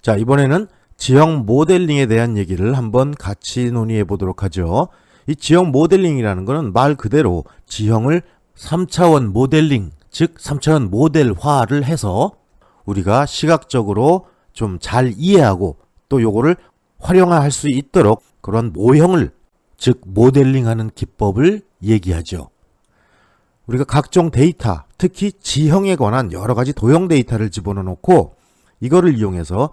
자, 이번에는 지형 모델링에 대한 얘기를 한번 같이 논의해 보도록 하죠. 이 지형 모델링이라는 것은 말 그대로 지형을 3차원 모델링, 즉 3차원 모델화를 해서 우리가 시각적으로 좀 잘 이해하고 또 요거를 활용할 수 있도록 그런 모형을, 즉 모델링하는 기법을 얘기하죠. 우리가 각종 데이터, 특히 지형에 관한 여러 가지 도형 데이터를 집어넣어 놓고 이거를 이용해서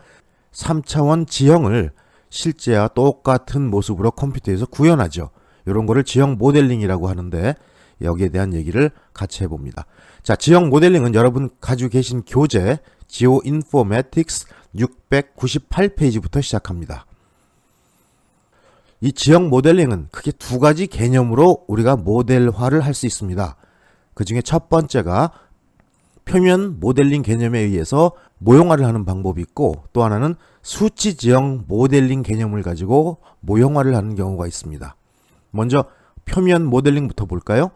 3차원 지형을 실제와 똑같은 모습으로 컴퓨터에서 구현하죠. 이런 거를 지형 모델링이라고 하는데 여기에 대한 얘기를 같이 해봅니다. 자, 지형 모델링은 여러분 가지고 계신 교재 Geoinformatics 698페이지부터 시작합니다. 이 지형 모델링은 크게 두 가지 개념으로 우리가 모델화를 할 수 있습니다. 그 중에 첫 번째가 표면 모델링 개념에 의해서 모형화를 하는 방법이 있고, 또 하나는 수치 지형 모델링 개념을 가지고 모형화를 하는 경우가 있습니다. 먼저 표면 모델링부터 볼까요?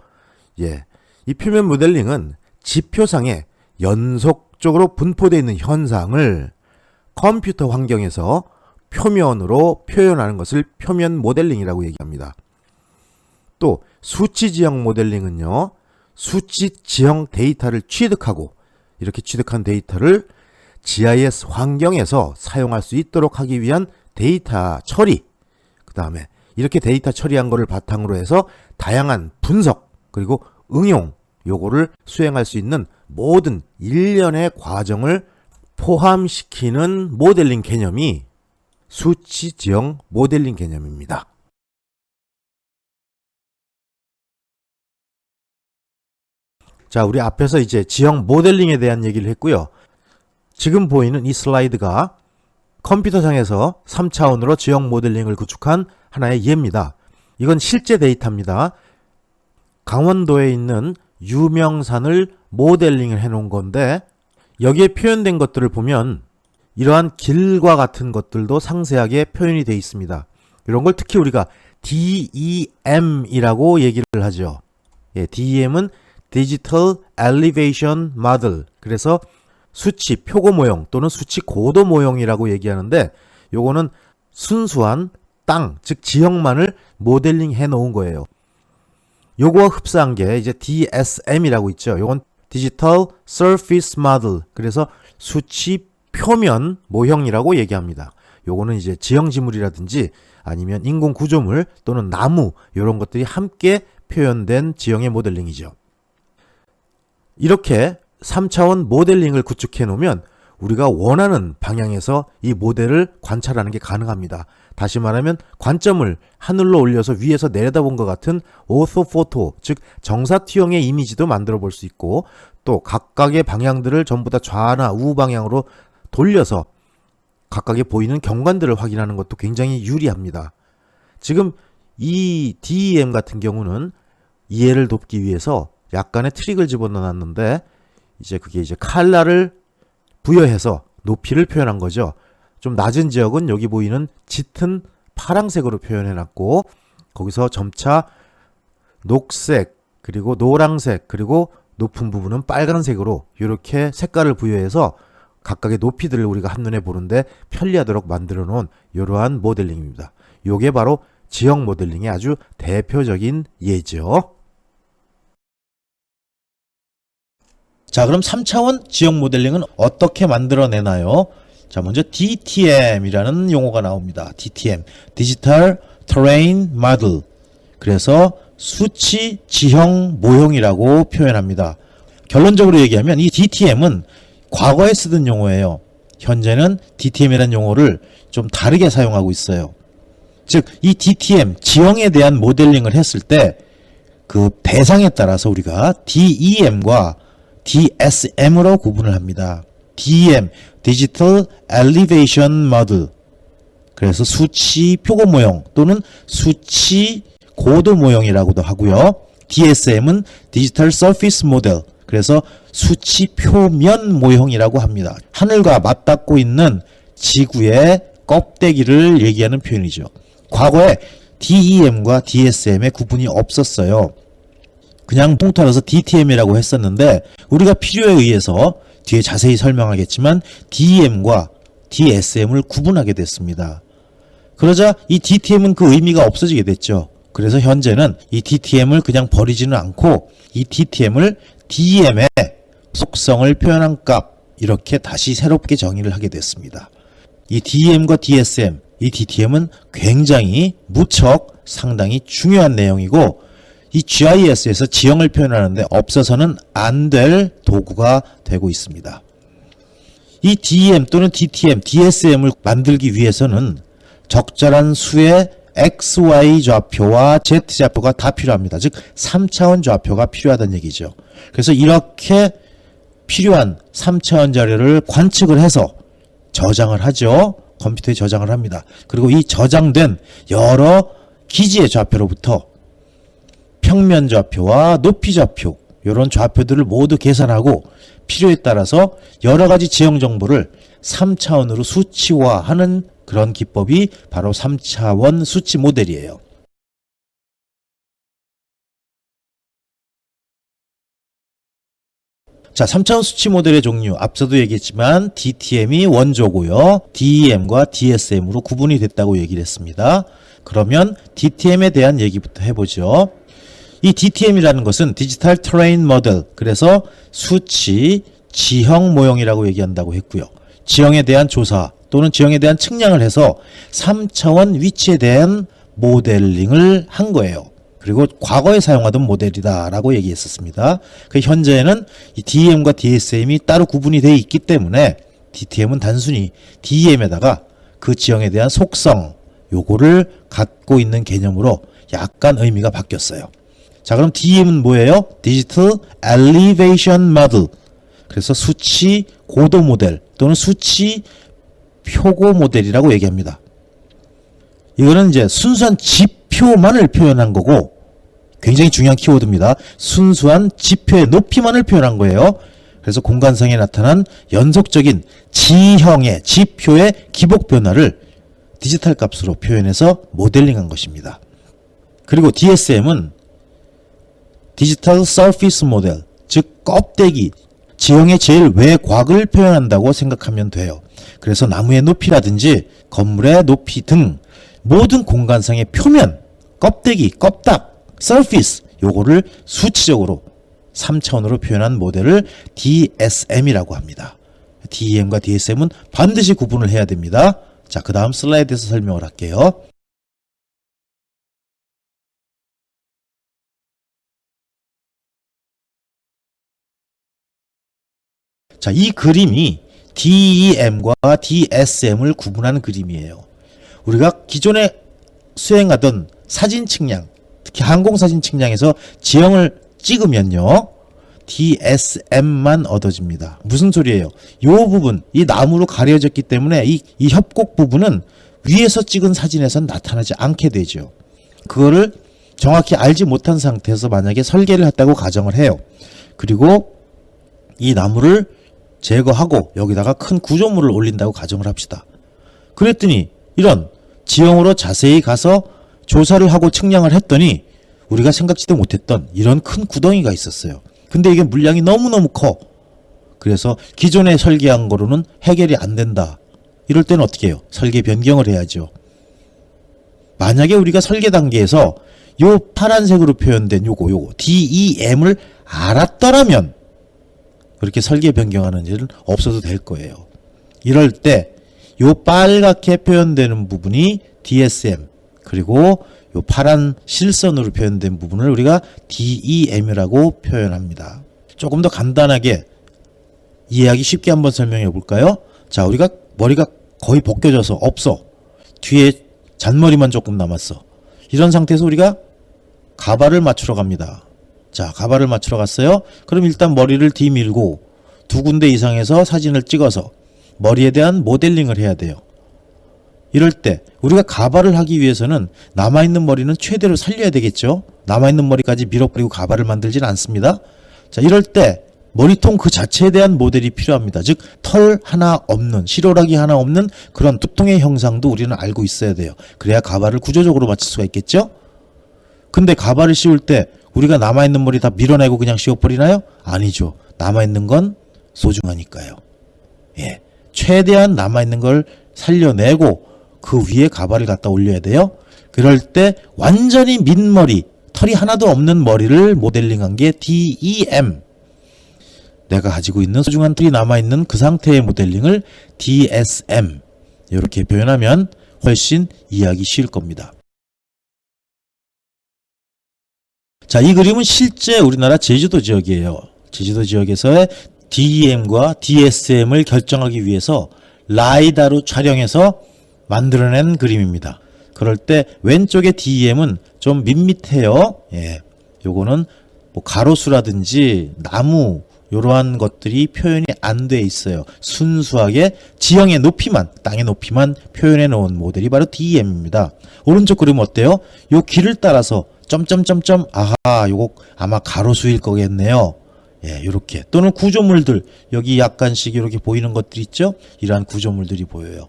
이 표면 모델링은 지표상에 연속적으로 분포되어 있는 현상을 컴퓨터 환경에서 표면으로 표현하는 것을 표면 모델링이라고 얘기합니다. 또 수치 지형 모델링은요, 수치 지형 데이터를 취득하고 이렇게 취득한 데이터를 GIS 환경에서 사용할 수 있도록 하기 위한 데이터 처리, 그 다음에 이렇게 데이터 처리한 거를 바탕으로 해서 다양한 분석 그리고 응용, 요거를 수행할 수 있는 모든 일련의 과정을 포함시키는 모델링 개념이 수치 지형 모델링 개념입니다. 자, 우리 앞에서 이제 지형 모델링에 대한 얘기를 했고요. 지금 보이는 이 슬라이드가 컴퓨터상에서 3차원으로 지형 모델링을 구축한 하나의 예입니다. 이건 실제 데이터입니다. 강원도에 있는 유명산을 모델링을 해놓은 건데 여기에 표현된 것들을 보면 이러한 길과 같은 것들도 상세하게 표현이 되어 있습니다. 이런 걸 특히 우리가 DEM이라고 얘기를 하죠. DEM은 Digital Elevation Model, 그래서 수치 표고 모형 또는 수치 고도 모형이라고 얘기하는데 요거는 순수한 땅, 즉 지형만을 모델링 해 놓은 거예요. 요거와 흡사한 게 이제 DSM이라고 있죠. 요건 Digital Surface Model, 그래서 수치 표면 모형이라고 얘기합니다. 요거는 이제 지형지물이라든지 아니면 인공 구조물 또는 나무, 이런 것들이 함께 표현된 지형의 모델링이죠. 이렇게 3차원 모델링을 구축해 놓으면 우리가 원하는 방향에서 이 모델을 관찰하는 게 가능합니다. 다시 말하면 관점을 하늘로 올려서 위에서 내려다본 것 같은 오토포토, 즉 정사투영의 이미지도 만들어 볼 수 있고, 또 각각의 방향들을 전부 다 좌나 우 방향으로 돌려서 각각의 보이는 경관들을 확인하는 것도 굉장히 유리합니다. 지금 이 DEM 같은 경우는 이해를 돕기 위해서 약간의 트릭을 집어넣었는데 이제 그게 이제 컬러를 부여해서 높이를 표현한 거죠. 좀 낮은 지역은 여기 보이는 짙은 파란색으로 표현해놨고, 거기서 점차 녹색 그리고 노란색 그리고 높은 부분은 빨간색으로 이렇게 색깔을 부여해서 각각의 높이들을 우리가 한눈에 보는데 편리하도록 만들어 놓은 이러한 모델링입니다. 이게 바로 지형 모델링의 아주 대표적인 예죠. 자, 그럼 3차원 지형 모델링은 어떻게 만들어내나요? 자, 먼저 DTM이라는 용어가 나옵니다. DTM, Digital Terrain Model. 그래서 수치 지형 모형이라고 표현합니다. 결론적으로 얘기하면 이 DTM은 과거에 쓰던 용어예요. 현재는 DTM이라는 용어를 좀 다르게 사용하고 있어요. 즉, 이 DTM, 지형에 대한 모델링을 했을 때 그 대상에 따라서 우리가 DEM과 DSM으로 구분을 합니다. DEM, Digital Elevation Model. 그래서 수치 표고 모형 또는 수치 고도 모형이라고도 하고요. DSM은 Digital Surface Model. 그래서 수치 표면 모형이라고 합니다. 하늘과 맞닿고 있는 지구의 껍데기를 얘기하는 표현이죠. 과거에 DEM과 DSM의 구분이 없었어요. 그냥 통틀어서 DTM이라고 했었는데 우리가 필요에 의해서 뒤에 자세히 설명하겠지만 DEM과 DSM을 구분하게 됐습니다. 그러자 이 DTM은 그 의미가 없어지게 됐죠. 그래서 현재는 이 DTM을 그냥 버리지는 않고 이 DTM을 DM의 속성을 표현한 값, 이렇게 다시 새롭게 정의를 하게 됐습니다. 이 DM과 DSM, 이 DTM은 굉장히 무척 상당히 중요한 내용이고, 이 GIS에서 지형을 표현하는데 없어서는 안 될 도구가 되고 있습니다. 이 DEM 또는 DTM, DSM을 만들기 위해서는 적절한 수의 XY 좌표와 Z 좌표가 다 필요합니다. 즉 3차원 좌표가 필요하다는 얘기죠. 그래서 이렇게 필요한 3차원 자료를 관측을 해서 저장을 하죠. 컴퓨터에 저장을 합니다. 그리고 이 저장된 여러 기지의 좌표로부터 평면 좌표와 높이 좌표, 이런 좌표들을 모두 계산하고 필요에 따라서 여러 가지 지형 정보를 3차원으로 수치화하는 그런 기법이 바로 3차원 수치 모델이에요. 자, 3차원 수치 모델의 종류, 앞서도 얘기했지만 DTM이 원조고요. DEM과 DSM으로 구분이 됐다고 얘기를 했습니다. 그러면 DTM에 대한 얘기부터 해보죠. 이 DTM이라는 것은 디지털 트레인 모델, 그래서 수치, 지형 모형이라고 얘기한다고 했고요. 지형에 대한 조사 또는 지형에 대한 측량을 해서 3차원 위치에 대한 모델링을 한 거예요. 그리고 과거에 사용하던 모델이다라고 얘기했었습니다. 현재는 이 DEM과 DSM이 따로 구분이 되어 있기 때문에 DTM은 단순히 DEM에다가 그 지형에 대한 속성, 요거를 갖고 있는 개념으로 약간 의미가 바뀌었어요. 자, 그럼 DEM은 뭐예요? Digital Elevation Model. 그래서 수치 고도 모델 또는 수치 표고 모델이라고 얘기합니다. 이거는 이제 순수한 지표만을 표현한 거고, 굉장히 중요한 키워드입니다. 순수한 지표의 높이만을 표현한 거예요. 그래서 공간상에 나타난 연속적인 지형의 지표의 기복 변화를 디지털 값으로 표현해서 모델링한 것입니다. 그리고 DSM은 디지털 서피스 모델, 즉 껍데기, 지형의 제일 외곽을 표현한다고 생각하면 돼요. 그래서 나무의 높이라든지 건물의 높이 등 모든 공간상의 표면, 껍데기, 껍닥, 서피스, 요거를 수치적으로 3차원으로 표현한 모델을 DSM이라고 합니다. DEM과 DSM은 반드시 구분을 해야 됩니다. 자, 그 다음 슬라이드에서 설명을 할게요. 자, 이 그림이 DEM과 DSM을 구분하는 그림이에요. 우리가 기존에 수행하던 사진 측량, 특히 항공사진 측량에서 지형을 찍으면요, DSM만 얻어집니다. 무슨 소리예요? 이 부분, 이 나무로 가려졌기 때문에 이 협곡 부분은 위에서 찍은 사진에선 나타나지 않게 되죠. 그거를 정확히 알지 못한 상태에서 만약에 설계를 했다고 가정을 해요. 그리고 이 나무를 제거하고 여기다가 큰 구조물을 올린다고 가정을 합시다. 그랬더니 이런 지형으로 자세히 가서 조사를 하고 측량을 했더니 우리가 생각지도 못했던 이런 큰 구덩이가 있었어요. 근데 이게 물량이 너무너무 커. 그래서 기존에 설계한 거로는 해결이 안 된다. 이럴 때는 어떻게 해요? 설계 변경을 해야죠. 만약에 우리가 설계 단계에서 요 파란색으로 표현된 요거 DEM을 알았더라면 그렇게 설계 변경하는 일은 없어도 될 거예요. 이럴 때 요 빨갛게 표현되는 부분이 DSM, 그리고 요 파란 실선으로 표현된 부분을 우리가 DEM이라고 표현합니다. 조금 더 간단하게 이해하기 쉽게 한번 설명해 볼까요? 자, 우리가 머리가 거의 벗겨져서 없어. 뒤에 잔머리만 조금 남았어. 이런 상태에서 우리가 가발을 맞추러 갑니다. 자, 가발을 맞추러 갔어요. 그럼 일단 머리를 뒤밀고 두 군데 이상에서 사진을 찍어서 머리에 대한 모델링을 해야 돼요. 이럴 때 우리가 가발을 하기 위해서는 남아있는 머리는 최대로 살려야 되겠죠. 남아있는 머리까지 밀어버리고 가발을 만들지는 않습니다. 자, 이럴 때 머리통 그 자체에 대한 모델이 필요합니다. 즉 털 하나 없는, 실오라기 하나 없는 그런 두통의 형상도 우리는 알고 있어야 돼요. 그래야 가발을 구조적으로 맞출 수가 있겠죠. 근데 가발을 씌울 때 우리가 남아있는 머리 다 밀어내고 그냥 씌워버리나요? 아니죠. 남아있는 건 소중하니까요. 예, 최대한 남아있는 걸 살려내고 그 위에 가발을 갖다 올려야 돼요. 그럴 때 완전히 민머리, 털이 하나도 없는 머리를 모델링한 게 DEM. 내가 가지고 있는 소중한 털이 남아있는 그 상태의 모델링을 DSM. 이렇게 표현하면 훨씬 이해하기 쉬울 겁니다. 자, 이 그림은 실제 우리나라 제주도 지역이에요. 제주도 지역에서의 DEM과 DSM을 결정하기 위해서 라이다로 촬영해서 만들어낸 그림입니다. 그럴 때 왼쪽의 DEM은 좀 밋밋해요. 예, 요거는 뭐 가로수라든지 나무 이러한 것들이 표현이 안 돼 있어요. 순수하게 지형의 높이만, 땅의 높이만 표현해 놓은 모델이 바로 DEM입니다. 오른쪽 그림 어때요? 요 길을 따라서 점점점점, 아하, 요거 아마 가로수일 거겠네요. 예, 요렇게. 또는 구조물들, 여기 약간씩 이렇게 보이는 것들 있죠? 이러한 구조물들이 보여요.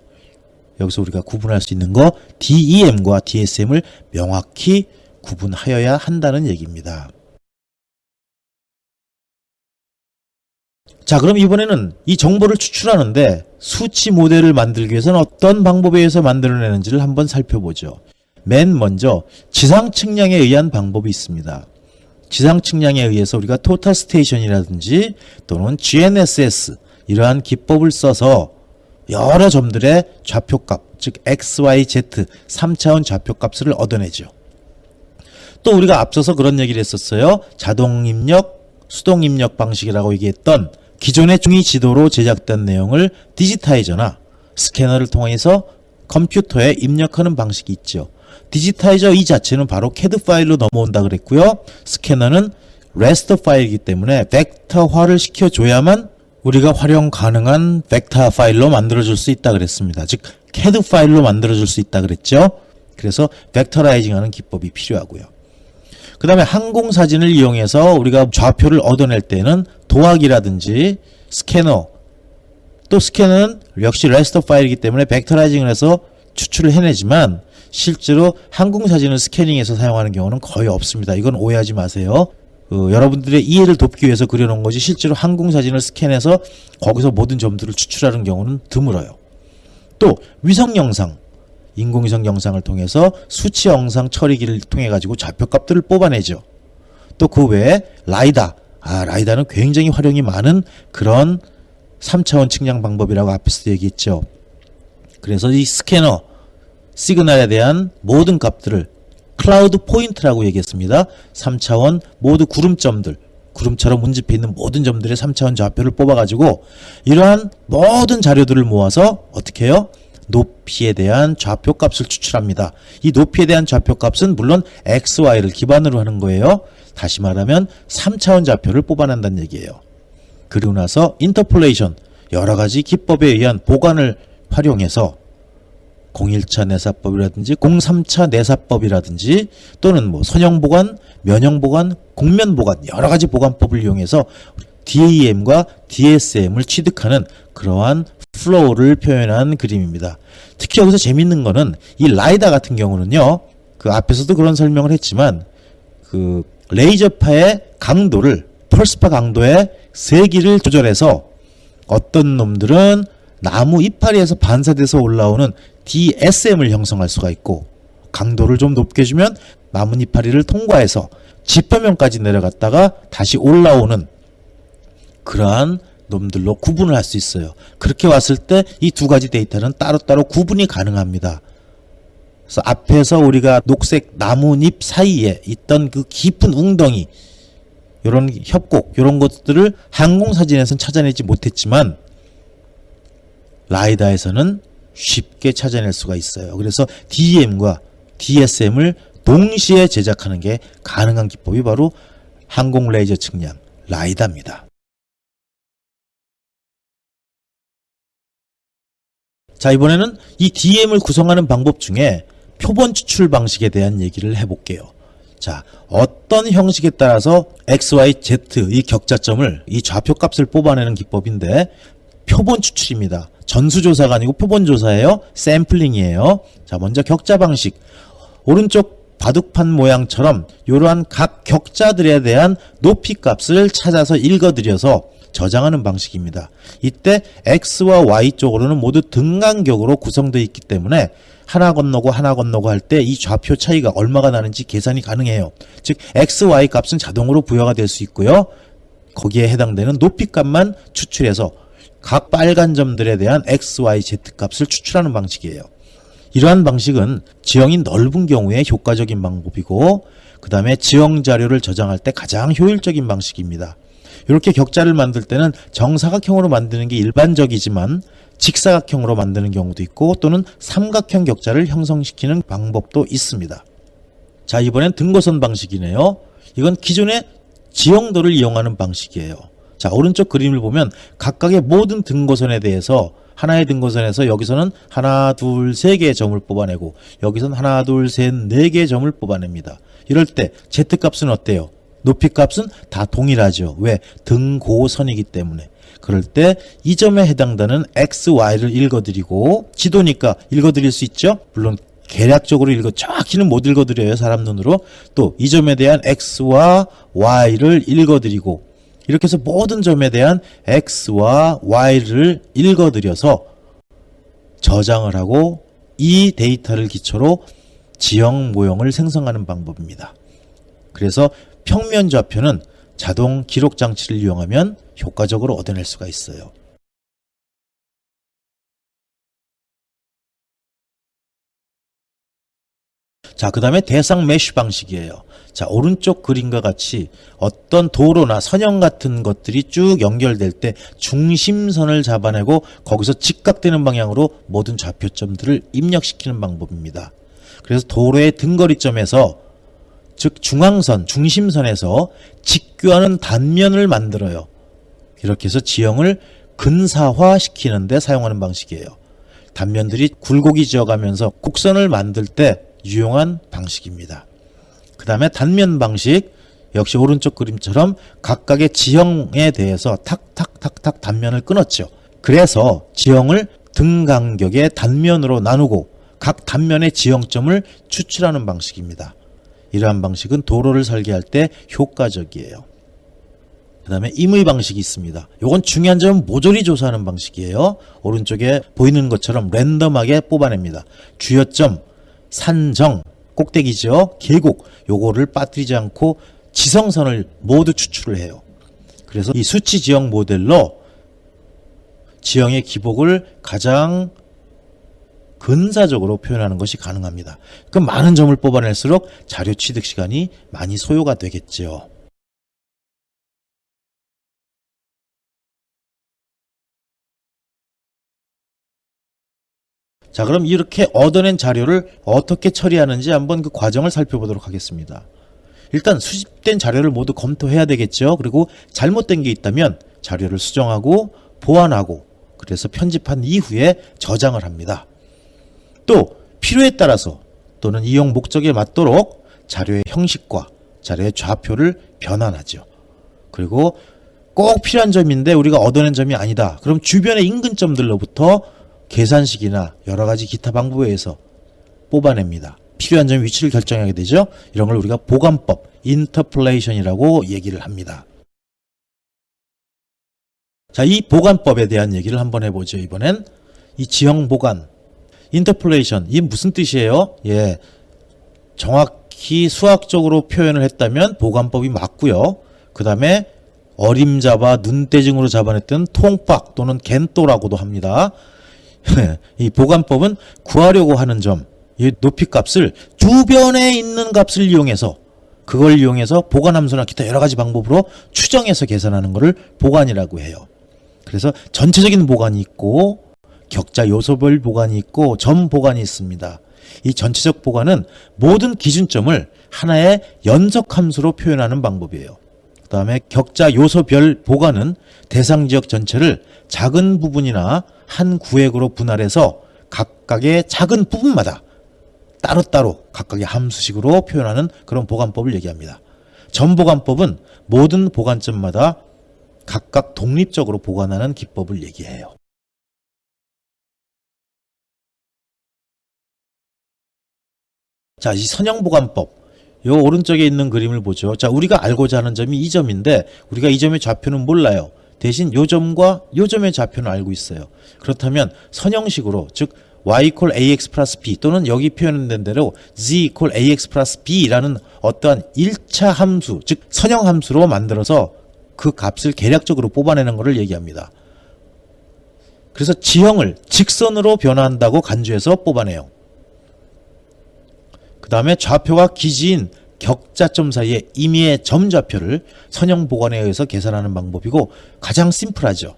여기서 우리가 구분할 수 있는 거 DEM과 DSM을 명확히 구분하여야 한다는 얘기입니다. 자, 그럼 이번에는 이 정보를 추출하는데 수치 모델을 만들기 위해서는 어떤 방법에 의해서 만들어내는지를 한번 살펴보죠. 맨 먼저 지상 측량에 의한 방법이 있습니다. 지상 측량에 의해서 우리가 토탈 스테이션이라든지 또는 GNSS 이러한 기법을 써서 여러 점들의 좌표값, 즉 X, Y, Z 3차원 좌표값을 얻어내죠. 또 우리가 앞서서 그런 얘기를 했었어요. 자동 입력, 수동 입력 방식이라고 얘기했던 기존의 종이 지도로 제작된 내용을 디지타이저나 스캐너를 통해서 컴퓨터에 입력하는 방식이 있죠. 디지타이저 이 자체는 바로 CAD 파일로 넘어온다 그랬고요. 스캐너는 레스터 파일이기 때문에 벡터화를 시켜줘야만 우리가 활용 가능한 벡터 파일로 만들어줄 수 있다 그랬습니다. 즉 CAD 파일로 만들어줄 수 있다 그랬죠. 그래서 벡터라이징하는 기법이 필요하고요. 그 다음에 항공사진을 이용해서 우리가 좌표를 얻어낼 때는 도화기라든지 스캐너, 또 스캐너는 역시 레스터 파일이기 때문에 벡터라이징을 해서 추출을 해내지만 실제로 항공사진을 스캐닝해서 사용하는 경우는 거의 없습니다. 이건 오해하지 마세요. 여러분들의 이해를 돕기 위해서 그려놓은 거지 실제로 항공사진을 스캔해서 거기서 모든 점들을 추출하는 경우는 드물어요. 또 위성영상, 인공위성 영상을 통해서 수치 영상 처리기를 통해 가지고 좌표값들을 뽑아내죠. 또 그 외에 라이다, 라이다는 굉장히 활용이 많은 그런 3차원 측량 방법이라고 앞에서 얘기했죠. 그래서 이 스캐너, 시그널에 대한 모든 값들을 클라우드 포인트라고 얘기했습니다. 3차원 모두 구름점들, 구름처럼 운집해 있는 모든 점들의 3차원 좌표를 뽑아가지고 이러한 모든 자료들을 모아서 어떻게 해요? 높이에 대한 좌표값을 추출합니다. 이 높이에 대한 좌표값은 물론 XY를 기반으로 하는 거예요. 다시 말하면 3차원 좌표를 뽑아낸다는 얘기예요. 그리고 나서 인터폴레이션, 여러 가지 기법에 의한 보관을 활용해서 01차 내사법이라든지 03차 내사법이라든지 또는 뭐 선형 보관, 면형 보관, 곡면 보관 여러 가지 보관법을 이용해서 DEM과 DSM을 취득하는 그러한 플로우를 표현한 그림입니다. 특히 여기서 재밌는 거는 이 라이다 같은 경우는요. 그 앞에서도 그런 설명을 했지만 그 레이저파의 강도를 펄스파 강도의 세기를 조절해서 어떤 놈들은 나무 이파리에서 반사돼서 올라오는 DSM을 형성할 수가 있고 강도를 좀 높게 주면 나무 이파리를 통과해서 지표면까지 내려갔다가 다시 올라오는 그러한 놈들로 구분을 할 수 있어요. 그렇게 왔을 때 이 두 가지 데이터는 따로따로 구분이 가능합니다. 그래서 앞에서 우리가 녹색 나뭇잎 사이에 있던 그 깊은 웅덩이 이런 협곡 이런 것들을 항공사진에서는 찾아내지 못했지만 라이다에서는 쉽게 찾아낼 수가 있어요. 그래서 DEM과 DSM을 동시에 제작하는 게 가능한 기법이 바로 항공 레이저 측량 라이다입니다. 자, 이번에는 이 DM을 구성하는 방법 중에 표본 추출 방식에 대한 얘기를 해볼게요. 자, 어떤 형식에 따라서 X, Y, Z 이 격자점을 이 좌표값을 뽑아내는 기법인데 표본 추출입니다. 전수조사가 아니고 표본조사예요. 샘플링이에요. 자, 먼저 격자 방식. 오른쪽 바둑판 모양처럼 이러한 각 격자들에 대한 높이 값을 찾아서 읽어드려서 저장하는 방식입니다. 이때 X와 Y 쪽으로는 모두 등간격으로 구성되어 있기 때문에 하나 건너고 하나 건너고 할 때 이 좌표 차이가 얼마가 나는지 계산이 가능해요. 즉 X, Y 값은 자동으로 부여가 될 수 있고요. 거기에 해당되는 높이 값만 추출해서 각 빨간 점들에 대한 X, Y, Z 값을 추출하는 방식이에요. 이러한 방식은 지형이 넓은 경우에 효과적인 방법이고 그 다음에 지형 자료를 저장할 때 가장 효율적인 방식입니다. 이렇게 격자를 만들 때는 정사각형으로 만드는 게 일반적이지만 직사각형으로 만드는 경우도 있고 또는 삼각형 격자를 형성시키는 방법도 있습니다. 자, 이번엔 등고선 방식이네요. 이건 기존의 지형도를 이용하는 방식이에요. 자, 오른쪽 그림을 보면 각각의 모든 등고선에 대해서 하나의 등고선에서 여기서는 하나, 둘, 세 개의 점을 뽑아내고 여기서는 하나, 둘, 셋, 네 개의 점을 뽑아냅니다. 이럴 때 Z값은 어때요? 높이값은 다 동일하죠. 왜? 등고선이기 때문에. 그럴 때 이 점에 해당되는 X, Y를 읽어드리고 지도니까 읽어드릴 수 있죠? 물론 계략적으로 정확히는 못 읽어드려요. 사람 눈으로. 또 이 점에 대한 X와 Y를 읽어드리고 이렇게 해서 모든 점에 대한 X와 Y를 읽어드려서 저장을 하고 이 데이터를 기초로 지형 모형을 생성하는 방법입니다. 그래서 평면 좌표는 자동 기록 장치를 이용하면 효과적으로 얻어낼 수가 있어요. 자, 그 다음에 대상 메쉬 방식이에요. 자, 오른쪽 그림과 같이 어떤 도로나 선형 같은 것들이 쭉 연결될 때 중심선을 잡아내고 거기서 직각되는 방향으로 모든 좌표점들을 입력시키는 방법입니다. 그래서 도로의 등거리점에서 즉 중앙선, 중심선에서 직교하는 단면을 만들어요. 이렇게 해서 지형을 근사화시키는 데 사용하는 방식이에요. 단면들이 굴곡이 지어가면서 곡선을 만들 때 유용한 방식입니다. 그 다음에 단면 방식, 역시 오른쪽 그림처럼 각각의 지형에 대해서 탁탁탁탁 단면을 끊었죠. 그래서 지형을 등간격의 단면으로 나누고 각 단면의 지형점을 추출하는 방식입니다. 이러한 방식은 도로를 설계할 때 효과적이에요. 그 다음에 임의 방식이 있습니다. 이건 중요한 점은 모조리 조사하는 방식이에요. 오른쪽에 보이는 것처럼 랜덤하게 뽑아냅니다. 주요점, 산정, 꼭대기죠. 계곡, 요거를 빠뜨리지 않고 지성선을 모두 추출을 해요. 그래서 이 수치 지형 모델로 지형의 기복을 가장 근사적으로 표현하는 것이 가능합니다. 그럼 많은 점을 뽑아낼수록 자료 취득 시간이 많이 소요가 되겠죠. 자, 그럼 이렇게 얻어낸 자료를 어떻게 처리하는지 한번 그 과정을 살펴보도록 하겠습니다. 일단 수집된 자료를 모두 검토해야 되겠죠. 그리고 잘못된 게 있다면 자료를 수정하고 보완하고 그래서 편집한 이후에 저장을 합니다. 또 필요에 따라서 또는 이용 목적에 맞도록 자료의 형식과 자료의 좌표를 변환하죠. 그리고 꼭 필요한 점인데 우리가 얻어낸 점이 아니다. 그럼 주변의 인근 점들로부터 계산식이나 여러 가지 기타 방법에 의해서 뽑아냅니다. 필요한 점 위치를 결정하게 되죠. 이런 걸 우리가 보관법, 인터폴레이션이라고 얘기를 합니다. 자, 이 보관법에 대한 얘기를 한번 해보죠. 이번엔 이 지형 보관, 인터폴레이션, 이게 무슨 뜻이에요? 예, 정확히 수학적으로 표현을 했다면 보관법이 맞고요. 그 다음에 어림잡아 눈대중으로 잡아냈던 통박 또는 겐또라고도 합니다. 이 보관법은 구하려고 하는 점, 이 높이값을 주변에 있는 값을 이용해서 그걸 이용해서 보관함수나 기타 여러 가지 방법으로 추정해서 계산하는 것을 보관이라고 해요. 그래서 전체적인 보관이 있고 격자 요소별 보관이 있고 점 보관이 있습니다. 이 전체적 보관은 모든 기준점을 하나의 연속함수로 표현하는 방법이에요. 그 다음에 격자 요소별 보관은 대상 지역 전체를 작은 부분이나 한 구획으로 분할해서 각각의 작은 부분마다 따로따로 각각의 함수식으로 표현하는 그런 보관법을 얘기합니다. 점 보관법은 모든 보관점마다 각각 독립적으로 보관하는 기법을 얘기해요. 자, 이 선형 보관법. 요 오른쪽에 있는 그림을 보죠. 자, 우리가 알고자 하는 점이 이 점인데 우리가 이 점의 좌표는 몰라요. 대신 요점과 요점의 좌표는 알고 있어요. 그렇다면 선형식으로 즉 y equal ax 플러스 b 또는 여기 표현된 대로 z equal ax 플러스 b라는 어떠한 1차 함수 즉 선형 함수로 만들어서 그 값을 계략적으로 뽑아내는 것을 얘기합니다. 그래서 지형을 직선으로 변화한다고 간주해서 뽑아내요. 그 다음에 좌표와 기지인 격자점 사이의 임의의 점좌표를 선형 보관에 의해서 계산하는 방법이고 가장 심플하죠.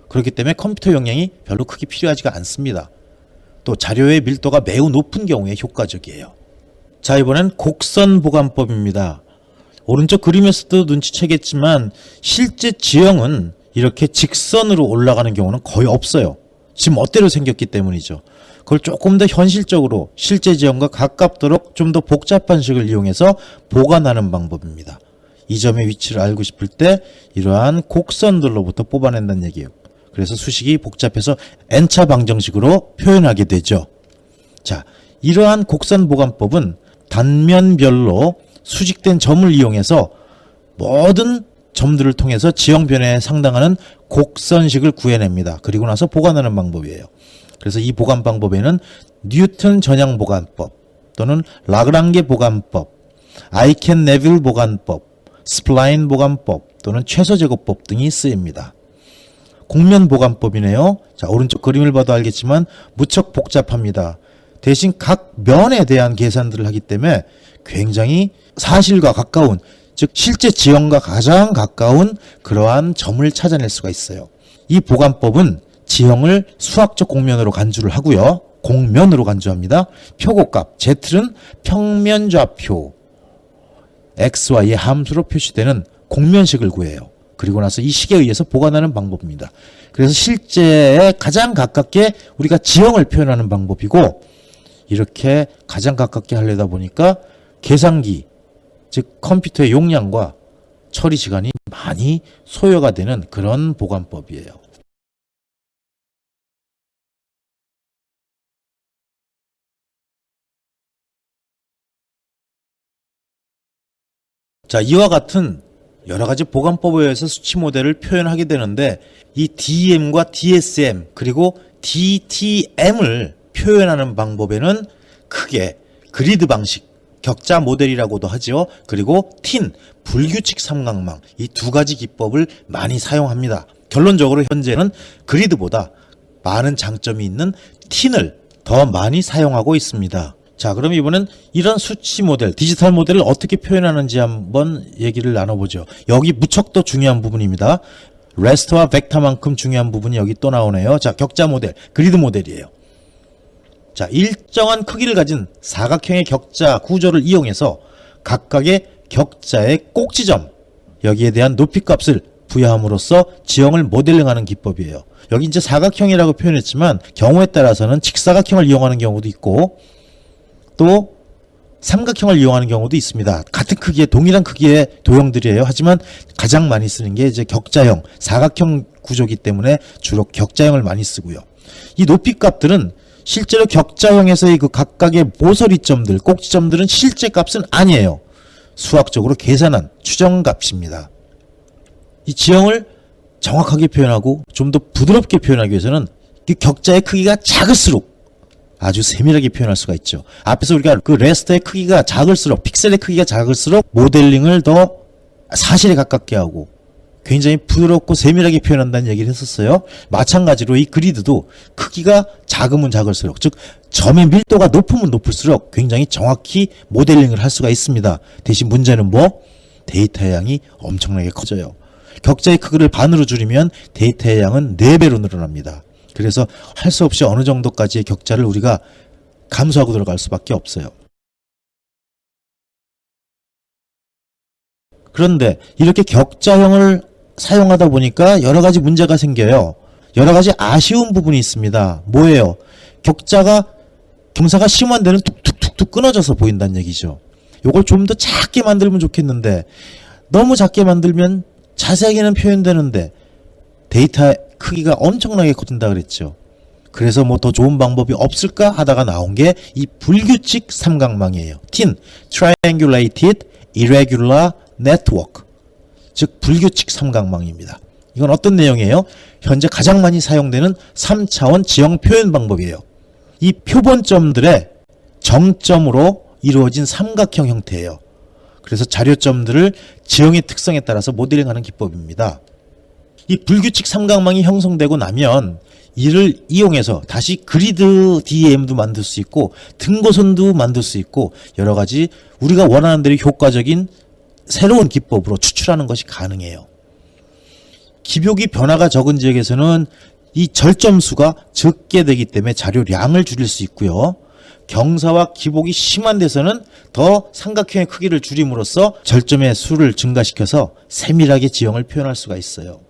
그렇기 때문에 컴퓨터 용량이 별로 크게 필요하지가 않습니다. 또 자료의 밀도가 매우 높은 경우에 효과적이에요. 자, 이번엔 곡선 보관법입니다. 오른쪽 그림에서도 눈치채겠지만 실제 지형은 이렇게 직선으로 올라가는 경우는 거의 없어요. 지금 멋대로 생겼기 때문이죠. 그걸 조금 더 현실적으로 실제 지형과 가깝도록 좀 더 복잡한 식을 이용해서 보관하는 방법입니다. 이 점의 위치를 알고 싶을 때 이러한 곡선들로부터 뽑아낸다는 얘기예요. 그래서 수식이 복잡해서 n차 방정식으로 표현하게 되죠. 자, 이러한 곡선 보관법은 단면별로 수직된 점을 이용해서 모든 점들을 통해서 지형 변화에 상당하는 곡선식을 구해냅니다. 그리고 나서 보관하는 방법이에요. 그래서 이 보관 방법에는 뉴턴 전향 보관법 또는 라그랑게 보관법, 아이켄네빌 보관법, 스플라인 보관법 또는 최소 제곱법 등이 쓰입니다. 곡면 보관법이네요. 자, 오른쪽 그림을 봐도 알겠지만 무척 복잡합니다. 대신 각 면에 대한 계산들을 하기 때문에 굉장히 사실과 가까운 즉 실제 지형과 가장 가까운 그러한 점을 찾아낼 수가 있어요. 이 보관법은 지형을 수학적 곡면으로 간주를 하고요. 곡면으로 간주합니다. 표고값 Z는 평면 좌표 XY의 함수로 표시되는 곡면식을 구해요. 그리고 나서 이 식에 의해서 보관하는 방법입니다. 그래서 실제에 가장 가깝게 우리가 지형을 표현하는 방법이고 이렇게 가장 가깝게 하려다 보니까 계산기 즉 컴퓨터의 용량과 처리 시간이 많이 소요가 되는 그런 보관법이에요. 자, 이와 같은 여러 가지 보관법에 의해서 수치 모델을 표현하게 되는데 이 DEM과 DSM 그리고 DTM을 표현하는 방법에는 크게 그리드 방식, 격자 모델이라고도 하죠. 그리고 틴, 불규칙 삼각망 이 두 가지 기법을 많이 사용합니다. 결론적으로 현재는 그리드보다 많은 장점이 있는 틴을 더 많이 사용하고 있습니다. 자, 그럼 이번엔 이런 수치 모델, 디지털 모델을 어떻게 표현하는지 한번 얘기를 나눠보죠. 여기 무척 더 중요한 부분입니다. 레스터와 벡터만큼 중요한 부분이 여기 또 나오네요. 자, 격자 모델, 그리드 모델이에요. 자, 일정한 크기를 가진 사각형의 격자 구조를 이용해서 각각의 격자의 꼭지점, 여기에 대한 높이값을 부여함으로써 지형을 모델링하는 기법이에요. 여기 이제 사각형이라고 표현했지만 경우에 따라서는 직사각형을 이용하는 경우도 있고 또 삼각형을 이용하는 경우도 있습니다. 같은 크기의 동일한 크기의 도형들이에요. 하지만 가장 많이 쓰는 게 이제 격자형, 사각형 구조이기 때문에 주로 격자형을 많이 쓰고요. 이 높이값들은 실제로 격자형에서의 그 각각의 모서리점들, 꼭지점들은 실제 값은 아니에요. 수학적으로 계산한 추정값입니다. 이 지형을 정확하게 표현하고 좀 더 부드럽게 표현하기 위해서는 그 격자의 크기가 작을수록 아주 세밀하게 표현할 수가 있죠. 앞에서 우리가 그 레스터의 크기가 작을수록, 픽셀의 크기가 작을수록 모델링을 더 사실에 가깝게 하고 굉장히 부드럽고 세밀하게 표현한다는 얘기를 했었어요. 마찬가지로 이 그리드도 크기가 작으면 작을수록, 즉 점의 밀도가 높으면 높을수록 굉장히 정확히 모델링을 할 수가 있습니다. 대신 문제는 뭐? 데이터의 양이 엄청나게 커져요. 격자의 크기를 반으로 줄이면 데이터의 양은 4배로 늘어납니다. 그래서 할 수 없이 어느 정도까지의 격자를 우리가 감수하고 들어갈 수밖에 없어요. 그런데 이렇게 격자형을 사용하다 보니까 여러 가지 문제가 생겨요. 여러 가지 아쉬운 부분이 있습니다. 뭐예요? 경사가 심한 데는 툭툭툭툭 끊어져서 보인다는 얘기죠. 요걸 좀 더 작게 만들면 좋겠는데 너무 작게 만들면 자세하게는 표현되는데 데이터 크기가 엄청나게 커진다 그랬죠. 그래서 뭐 더 좋은 방법이 없을까 하다가 나온 게 이 불규칙 삼각망이에요. TIN, Triangulated Irregular Network, 즉 불규칙 삼각망입니다. 이건 어떤 내용이에요? 현재 가장 많이 사용되는 3차원 지형 표현 방법이에요. 이 표본점들의 정점으로 이루어진 삼각형 형태예요. 그래서 자료점들을 지형의 특성에 따라서 모델링하는 기법입니다. 이 불규칙 삼각망이 형성되고 나면 이를 이용해서 다시 그리드 DEM도 만들 수 있고 등고선도 만들 수 있고 여러 가지 우리가 원하는 대로 효과적인 새로운 기법으로 추출하는 것이 가능해요. 기복이 변화가 적은 지역에서는 이 절점수가 적게 되기 때문에 자료량을 줄일 수 있고요. 경사와 기복이 심한 데서는 더 삼각형의 크기를 줄임으로써 절점의 수를 증가시켜서 세밀하게 지형을 표현할 수가 있어요.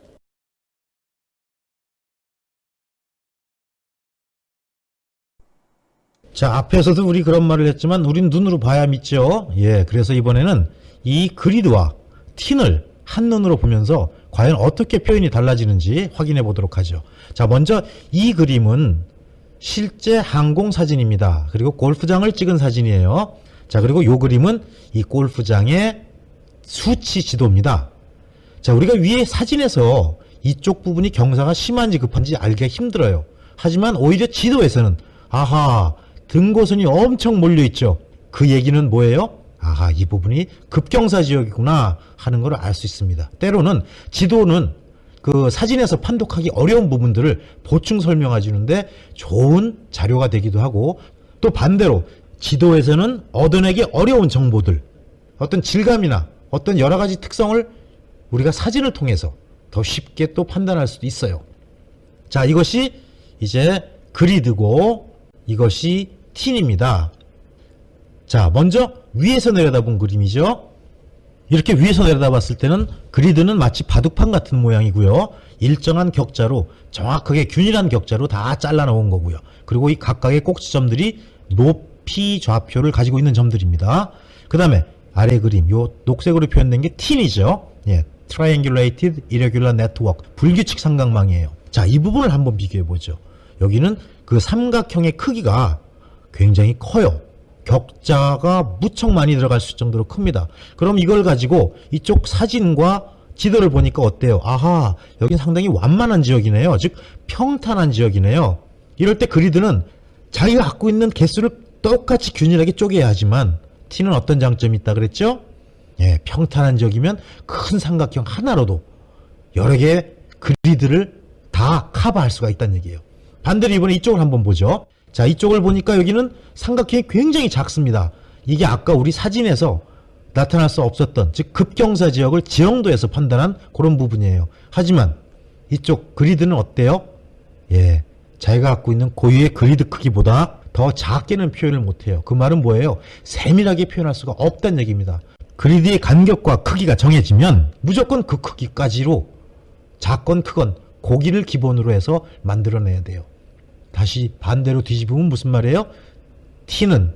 자, 앞에서도 우리 그런 말을 했지만 우린 눈으로 봐야 믿죠. 예, 그래서 이번에는 이 그리드와 틴을 한눈으로 보면서 과연 어떻게 표현이 달라지는지 확인해 보도록 하죠. 자, 먼저 이 그림은 실제 항공 사진입니다. 그리고 골프장을 찍은 사진이에요. 자, 그리고 이 그림은 이 골프장의 수치 지도입니다. 자, 우리가 위에 사진에서 이쪽 부분이 경사가 심한지 급한지 알기가 힘들어요. 하지만 오히려 지도에서는 아하, 등고선이 엄청 몰려있죠. 그 얘기는 뭐예요? 아하, 이 부분이 급경사 지역이구나 하는 걸 알 수 있습니다. 때로는 지도는 그 사진에서 판독하기 어려운 부분들을 보충 설명해 주는데 좋은 자료가 되기도 하고, 또 반대로 지도에서는 얻어내기 어려운 정보들, 어떤 질감이나 어떤 여러 가지 특성을 우리가 사진을 통해서 더 쉽게 또 판단할 수도 있어요. 자, 이것이 이제 그리드고 이것이 틴입니다. 자, 먼저 위에서 내려다본 그림이죠. 이렇게 위에서 내려다봤을 때는 그리드는 마치 바둑판 같은 모양이고요. 일정한 격자로 정확하게 균일한 격자로 다 잘라 놓은 거고요. 그리고 이 각각의 꼭지점들이 높이 좌표를 가지고 있는 점들입니다. 그 다음에 아래 그림, 요 녹색으로 표현된 게 틴이죠. 예, Triangulated Irregular Network, 불규칙 삼각망이에요. 자, 이 부분을 한번 비교해 보죠. 여기는 그 삼각형의 크기가 굉장히 커요. 격자가 무척 많이 들어갈 수 정도로 큽니다. 그럼 이걸 가지고 이쪽 사진과 지도를 보니까 어때요? 아하, 여긴 상당히 완만한 지역이네요. 즉 평탄한 지역이네요. 이럴 때 그리드는 자기가 갖고 있는 개수를 똑같이 균일하게 쪼개야 하지만 T는 어떤 장점이 있다 그랬죠? 예, 평탄한 지역이면 큰 삼각형 하나로도 여러 개의 그리드를 다 커버할 수가 있다는 얘기예요. 반대로 이번에 이쪽을 한번 보죠. 자, 이쪽을 보니까 여기는 삼각형이 굉장히 작습니다. 이게 아까 우리 사진에서 나타날 수 없었던, 즉 급경사 지역을 지형도에서 판단한 그런 부분이에요. 하지만 이쪽 그리드는 어때요? 예, 자기가 갖고 있는 고유의 그리드 크기보다 더 작게는 표현을 못해요. 그 말은 뭐예요? 세밀하게 표현할 수가 없다는 얘기입니다. 그리드의 간격과 크기가 정해지면 무조건 그 크기까지로 작건 크건 고기를 기본으로 해서 만들어내야 돼요. 다시 반대로 뒤집으면 무슨 말이에요? T는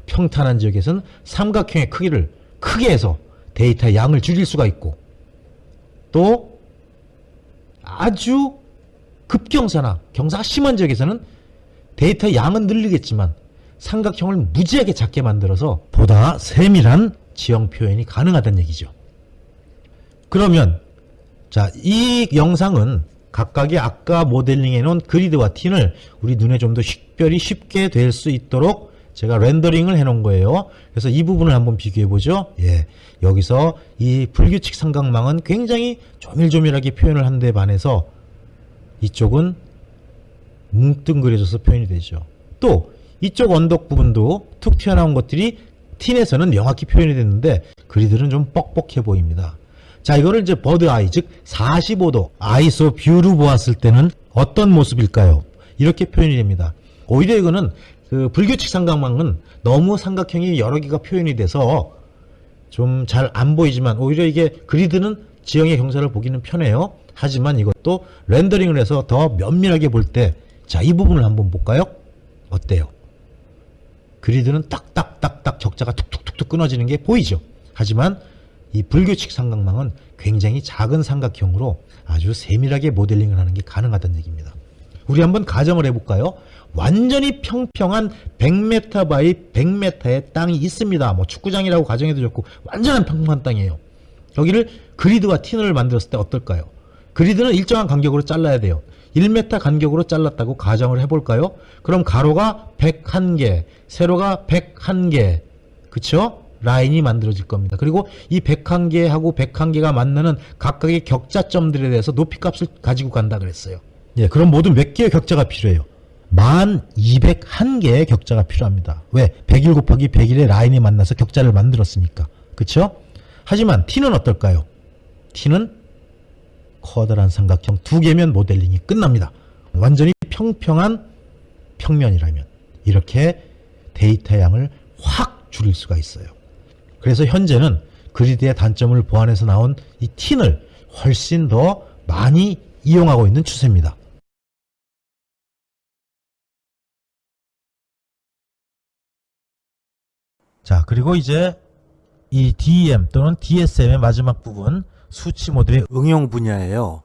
평탄한 지역에서는 삼각형의 크기를 크게 해서 데이터의 양을 줄일 수가 있고, 또 아주 급경사나 경사가 심한 지역에서는 데이터의 양은 늘리겠지만 삼각형을 무지하게 작게 만들어서 보다 세밀한 지형 표현이 가능하다는 얘기죠. 그러면 자, 이 영상은 각각의 아까 모델링해 놓은 그리드와 틴을 우리 눈에 좀 더 식별이 쉽게 될 수 있도록 제가 렌더링을 해 놓은 거예요. 그래서 이 부분을 한번 비교해 보죠. 예, 여기서 이 불규칙 삼각망은 굉장히 조밀조밀하게 표현을 한 데 반해서 이쪽은 뭉뚱그려져서 표현이 되죠. 또 이쪽 언덕 부분도 툭 튀어나온 것들이 틴에서는 명확히 표현이 됐는데 그리드는 좀 뻑뻑해 보입니다. 자, 이거를 이제 버드 아이, 즉 45도 아이소 뷰로 보았을 때는 어떤 모습일까요? 이렇게 표현이 됩니다. 오히려 이거는 그 불규칙 삼각망은 너무 삼각형이 여러 개가 표현이 돼서 좀 잘 안 보이지만 오히려 이게 그리드는 지형의 경사를 보기는 편해요. 하지만 이것도 렌더링을 해서 더 면밀하게 볼 때, 자, 이 부분을 한번 볼까요? 어때요? 그리드는 딱딱딱딱 격자가 툭툭툭툭 끊어지는 게 보이죠. 하지만 이 불규칙 삼각망은 굉장히 작은 삼각형으로 아주 세밀하게 모델링을 하는 게 가능하다는 얘기입니다. 우리 한번 가정을 해볼까요? 완전히 평평한 100m 바이 100m의 땅이 있습니다. 뭐 축구장이라고 가정해도 좋고 완전한 평평한 땅이에요. 여기를 그리드와 틴을 만들었을 때 어떨까요? 그리드는 일정한 간격으로 잘라야 돼요. 1m 간격으로 잘랐다고 가정을 해볼까요? 그럼 가로가 101개, 세로가 101개, 그쵸? 라인이 만들어질 겁니다. 그리고 이 101개하고 101개가 만나는 각각의 격자점들에 대해서 높이값을 가지고 간다 그랬어요. 예, 그럼 모두 몇 개의 격자가 필요해요? 1201개의 격자가 필요합니다. 왜? 101 곱하기 101의 라인이 만나서 격자를 만들었으니까. 그쵸? 하지만 T는 어떨까요? T는 커다란 삼각형 2개면 모델링이 끝납니다. 완전히 평평한 평면이라면 이렇게 데이터 양을 확 줄일 수가 있어요. 그래서 현재는 그리드의 단점을 보완해서 나온 이 틴을 훨씬 더 많이 이용하고 있는 추세입니다. 자, 그리고 이제 이 DEM 또는 DSM의 마지막 부분, 수치 모델의 응용 분야예요.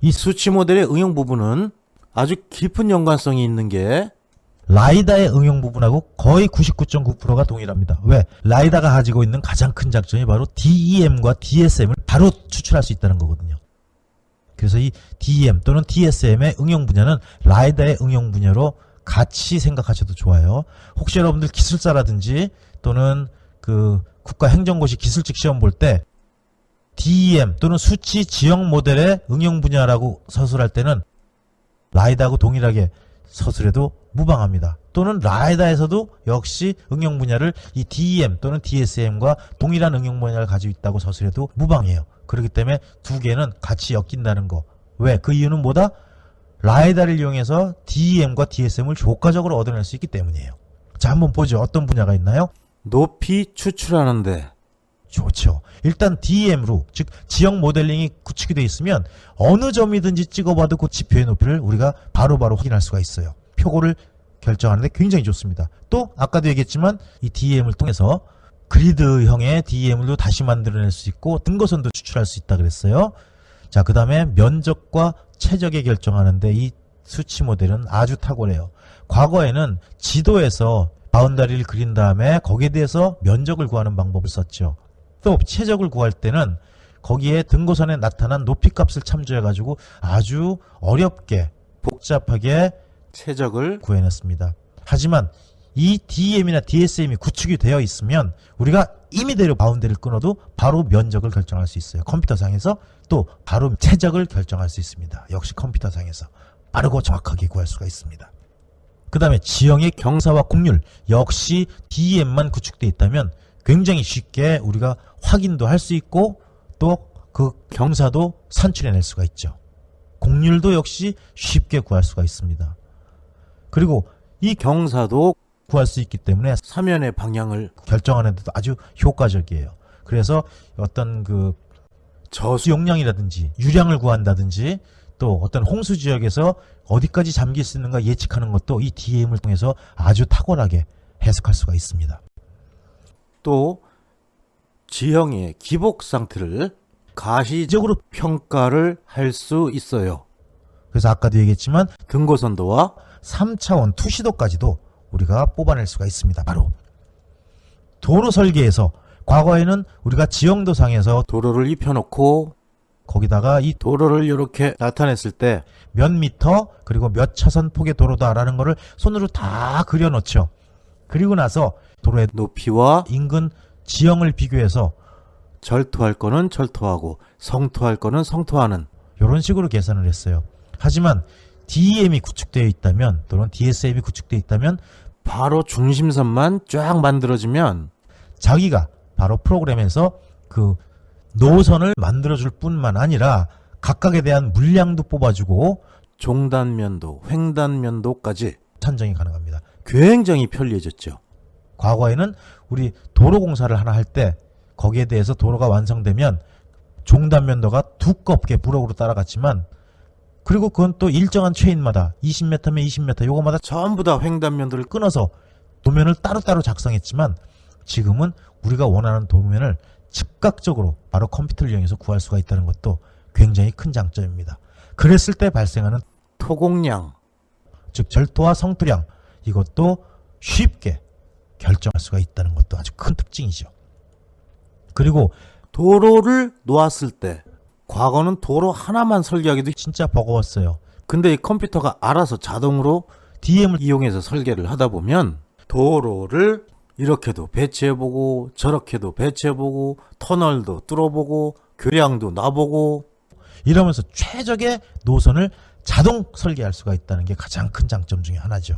이 수치 모델의 응용 부분은 아주 깊은 연관성이 있는 게 라이다의 응용 부분하고 거의 99.9%가 동일합니다. 왜? 라이다가 가지고 있는 가장 큰 장점이 바로 DEM과 DSM을 바로 추출할 수 있다는 거거든요. 그래서 이 DEM 또는 DSM의 응용 분야는 라이다의 응용 분야로 같이 생각하셔도 좋아요. 혹시 여러분들 기술사라든지 또는 그 국가행정고시 기술직 시험 볼 때 DEM 또는 수치 지형 모델의 응용 분야라고 서술할 때는 라이다하고 동일하게 서술해도 무방합니다. 또는 라이다에서도 역시 응용 분야를 이 DEM 또는 DSM과 동일한 응용 분야를 가지고 있다고 서술해도 무방해요. 그렇기 때문에 두 개는 같이 엮인다는 거. 왜? 그 이유는 뭐다? 라이다를 이용해서 DEM과 DSM을 효과적으로 얻어낼 수 있기 때문이에요. 자, 한번 보죠. 어떤 분야가 있나요? 높이 추출하는데 좋죠. 일단 DEM으로, 즉 지형 모델링이 구축이 되어 있으면 어느 점이든지 찍어봐도 그 지표의 높이를 우리가 바로바로 확인할 수가 있어요. 표고를 결정하는데 굉장히 좋습니다. 또 아까도 얘기했지만 이 DEM을 통해서 그리드형의 DEM도 다시 만들어낼 수 있고 등고선도 추출할 수 있다 그랬어요. 자, 그 다음에 면적과 최적에 결정하는데 이 수치 모델은 아주 탁월해요. 과거에는 지도에서 바운다리를 그린 다음에 거기에 대해서 면적을 구하는 방법을 썼죠. 또 최적을 구할 때는 거기에 등고선에 나타난 높이값을 참조해가지고 아주 어렵게 복잡하게 최적을 구해냈습니다. 하지만 이 DEM이나 DSM이 구축이 되어 있으면 우리가 임의대로 바운드를 끊어도 바로 면적을 결정할 수 있어요. 컴퓨터상에서 또 바로 최적을 결정할 수 있습니다. 역시 컴퓨터상에서 빠르고 정확하게 구할 수가 있습니다. 그 다음에 지형의 경사와 곡률 역시 DEM만 구축되어 있다면 굉장히 쉽게 우리가 확인도 할 수 있고 또 그 경사도 산출해낼 수가 있죠. 곡률도 역시 쉽게 구할 수가 있습니다. 그리고 이 경사도 구할 수 있기 때문에 사면의 방향을 결정하는 데도 아주 효과적이에요. 그래서 어떤 그 저수 용량이라든지 유량을 구한다든지 또 어떤 홍수 지역에서 어디까지 잠길 수 있는가 예측하는 것도 이 DEM을 통해서 아주 탁월하게 해석할 수가 있습니다. 또 지형의 기복 상태를 가시적으로 평가를 할 수 있어요. 그래서 아까도 얘기했지만 등고선도와 3차원 투시도까지도 우리가 뽑아낼 수가 있습니다. 바로 도로 설계에서 과거에는 우리가 지형도상에서 도로를 입혀놓고 거기다가 이 도로를 이렇게 나타냈을 때 몇 미터 그리고 몇 차선 폭의 도로다라는 거를 손으로 다 그려놓죠. 그리고 나서 도로의 높이와 인근 지형을 비교해서 절토할 거는 절토하고 성토할 거는 성토하는 이런 식으로 계산을 했어요. 하지만 DEM이 구축되어 있다면 또는 DSM이 구축되어 있다면 바로 중심선만 쫙 만들어지면 자기가 바로 프로그램에서 그 노선을 만들어줄 뿐만 아니라 각각에 대한 물량도 뽑아주고 종단면도, 횡단면도까지 산정이 가능합니다. 굉장히 편리해졌죠. 과거에는 우리 도로공사를 하나 할 때 거기에 대해서 도로가 완성되면 종단면도가 두껍게 부록으로 따라갔지만 그리고 그건 또 일정한 체인마다 20m면 20m 요거마다 전부 다 횡단면도를 끊어서 도면을 따로따로 작성했지만 지금은 우리가 원하는 도면을 즉각적으로 바로 컴퓨터를 이용해서 구할 수가 있다는 것도 굉장히 큰 장점입니다. 그랬을 때 발생하는 토공량, 즉 절토와 성토량 이것도 쉽게 결정할 수가 있다는 것도 아주 큰 특징이죠. 그리고 도로를 놓았을 때 과거는 도로 하나만 설계하기도 진짜 버거웠어요. 근데 이 컴퓨터가 알아서 자동으로 DM을 이용해서 설계를 하다 보면 도로를 이렇게도 배치해보고 저렇게도 배치해보고 터널도 뚫어보고 교량도 놔보고 이러면서 최적의 노선을 자동 설계할 수가 있다는 게 가장 큰 장점 중에 하나죠.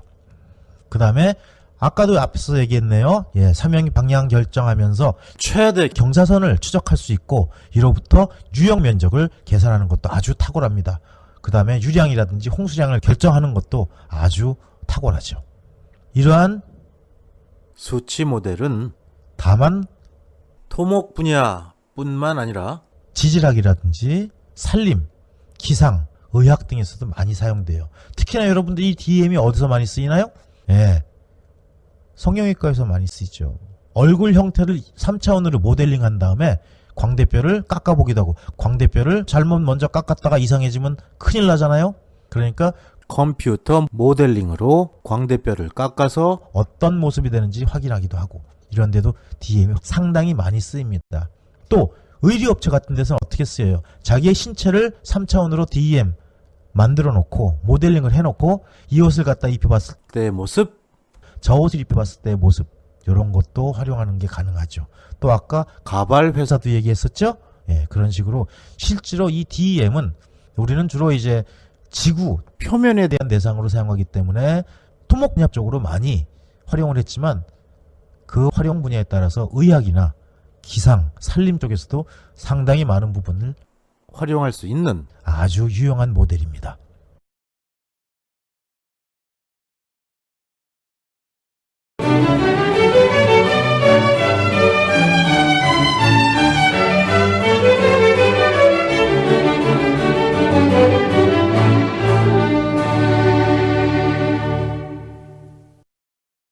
그 다음에 아까도 앞에서 얘기했네요. 예, 삼형이 방향 결정하면서 최대 경사선을 추적할 수 있고 이로부터 유형 면적을 계산하는 것도 아주 탁월합니다. 그 다음에 유량이라든지 홍수량을 결정하는 것도 아주 탁월하죠. 이러한 수치 모델은 다만 토목 분야뿐만 아니라 지질학이라든지 산림, 기상, 의학 등에서도 많이 사용돼요. 특히나 여러분들 이 DM이 어디서 많이 쓰이나요? 예, 성형외과에서 많이 쓰이죠. 얼굴 형태를 3차원으로 모델링한 다음에 광대뼈를 깎아보기도 하고, 광대뼈를 잘못 먼저 깎았다가 이상해지면 큰일 나잖아요. 그러니까 컴퓨터 모델링으로 광대뼈를 깎아서 어떤 모습이 되는지 확인하기도 하고, 이런 데도 DM이 상당히 많이 쓰입니다. 또 의류업체 같은 데서는 어떻게 쓰여요? 자기의 신체를 3차원으로 DEM 만들어 놓고 모델링을 해놓고 이 옷을 갖다 입혀봤을 때, 때 모습, 저 옷을 입혀봤을 때의 모습, 이런 것도 활용하는 게 가능하죠. 또 아까 가발 회사 회사도 얘기했었죠? 예, 그런 식으로 실제로 이 DEM은 우리는 주로 이제 지구 표면에 대한 대한 대상으로 사용하기 때문에 토목 분야 쪽으로 많이 활용을 했지만, 그 활용 분야에 따라서 의학이나 기상, 산림 쪽에서도 상당히 많은 부분을 활용할 수 있는 아주 유용한 모델입니다.